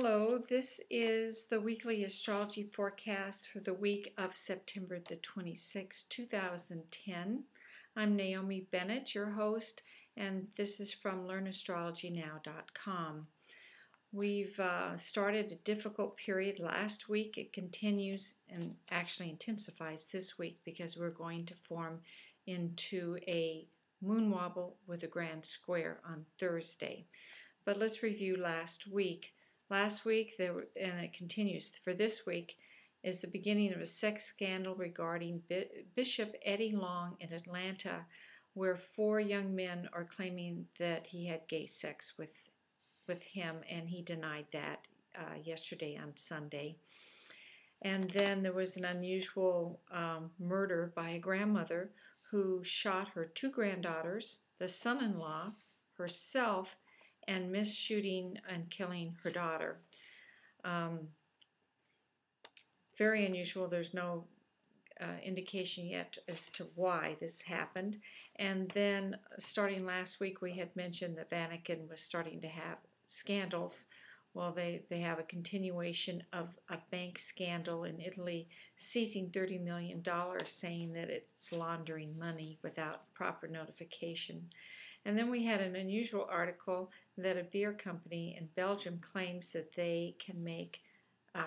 Hello, this is the weekly astrology forecast for the week of September the 26th, 2010. I'm Naomi Bennett, your host, and this is from learnastrologynow.com. We've started a difficult period last week. It continues and actually intensifies this week because we're going to form into a moon wobble with a grand square on Thursday. But let's review last week. Last week, and it continues for this week, is the beginning of a sex scandal regarding Bishop Eddie Long in Atlanta, where 4 young men are claiming that he had gay sex with him, and he denied that yesterday on Sunday. And then there was an unusual murder by a grandmother who shot her 2 granddaughters, the son-in-law, herself, and missed shooting and killing her daughter. Very unusual. There's no indication yet as to why this happened. And then starting last week, we had mentioned that Vatican was starting to have scandals. Well, they have a continuation of a bank scandal in Italy, seizing $30 million, saying that it's laundering money without proper notification. And then we had an unusual article that a beer company in Belgium claims that they can make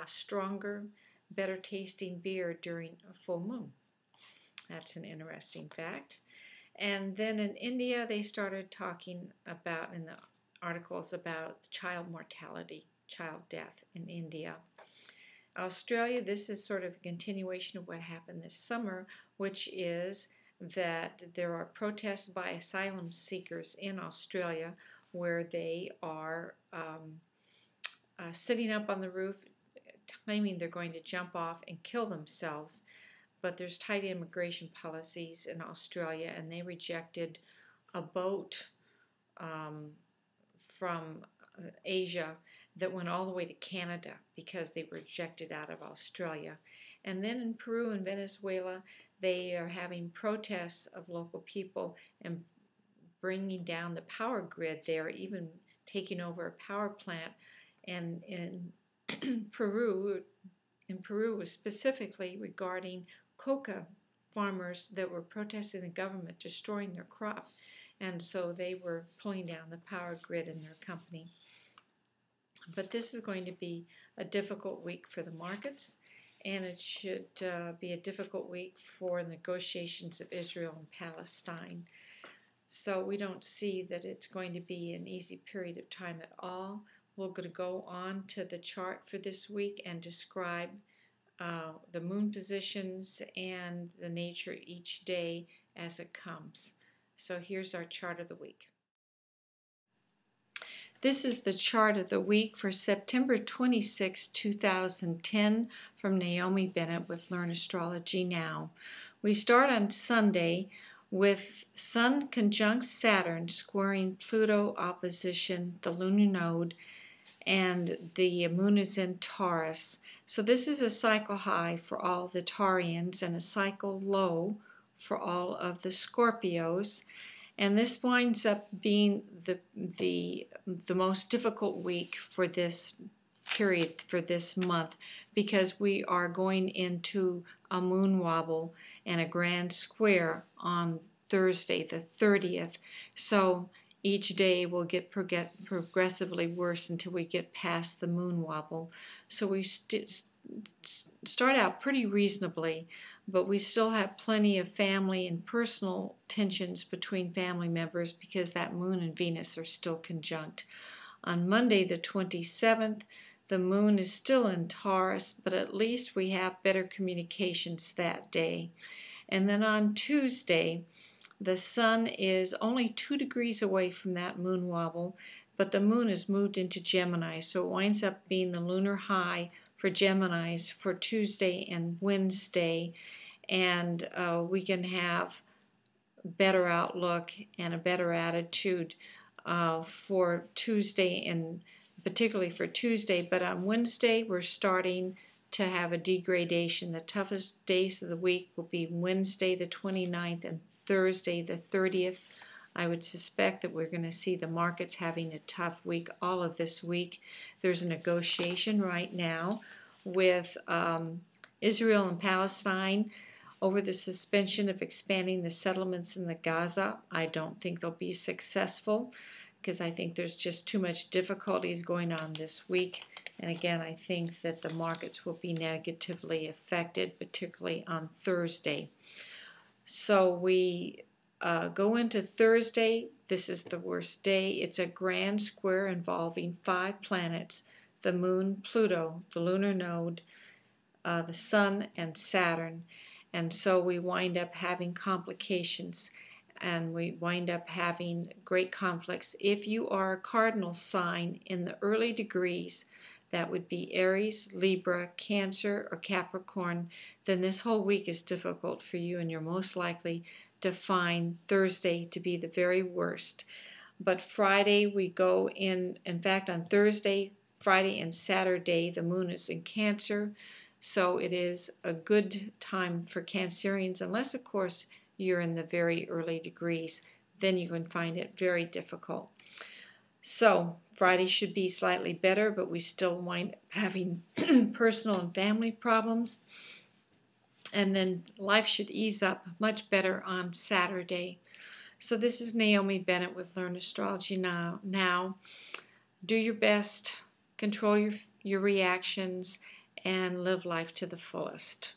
stronger, better tasting beer during a full moon. That's an interesting fact. And then in India, they started talking about, in the articles, about child mortality, child death in India. Australia, this is sort of a continuation of what happened this summer, which is that there are protests by asylum seekers in Australia where they are sitting up on the roof claiming they're going to jump off and kill themselves. But there's tight immigration policies in Australia, and they rejected a boat from Asia that went all the way to Canada because they were rejected out of Australia. And then in Peru and Venezuela, they are having protests of local people and bringing down the power grid. They are even taking over a power plant. And in Peru was specifically regarding coca farmers that were protesting the government destroying their crop. And so they were pulling down the power grid in their company. But this is going to be a difficult week for the markets. And it should be a difficult week for negotiations of Israel and Palestine. So we don't see that it's going to be an easy period of time at all. We're going to go on to the chart for this week and describe the moon positions and the nature each day as it comes. So here's our chart of the week. This is the chart of the week for September 26, 2010 from Naomi Bennett with Learn Astrology Now. We start on Sunday with Sun conjunct Saturn squaring Pluto opposition the lunar node, and the moon is in Taurus. So this is a cycle high for all the Taurians and a cycle low for all of the Scorpios. And this winds up being the most difficult week for this period, for this month, because we are going into a moon wobble and a grand square on Thursday, the 30th. So each day will get progressively worse until we get past the moon wobble. So we start out pretty reasonably, but we still have plenty of family and personal tensions between family members because that moon and Venus are still conjunct. On Monday the 27th, the moon is still in Taurus, but at least we have better communications that day. And then on Tuesday, the sun is only 2 degrees away from that moon wobble, but the moon is moved into Gemini, so it winds up being the lunar high for Geminis for Tuesday and Wednesday, and we can have better outlook and a better attitude for Tuesday, and particularly for Tuesday. But on Wednesday, we're starting to have a degradation. The toughest days of the week will be Wednesday the 29th and Thursday the 30th I would suspect that we're going to see the markets having a tough week all of this week. There's a negotiation right now with Israel and Palestine over the suspension of expanding the settlements in the Gaza. I don't think they'll be successful because I think there's just too much difficulties going on this week. And again, I think that the markets will be negatively affected, particularly on Thursday. So we go into Thursday. This is the worst day. It's a grand square involving 5 planets: the Moon, Pluto, the lunar node, the Sun, and Saturn. And so we wind up having complications, and we wind up having great conflicts. If you are a cardinal sign in the early degrees, that would be Aries, Libra, Cancer, or Capricorn, then this whole week is difficult for you, and you're most likely to find Thursday to be the very worst. But Friday we go in fact, on Thursday, Friday, and Saturday, the moon is in Cancer, so it is a good time for Cancerians, unless, of course, you're in the very early degrees. Then you can find it very difficult. So Friday should be slightly better, but we still wind up having personal and family problems. And then life should ease up much better on Saturday. So this is Naomi Bennett with Learn Astrology Now. Do your best, control your reactions, and live life to the fullest.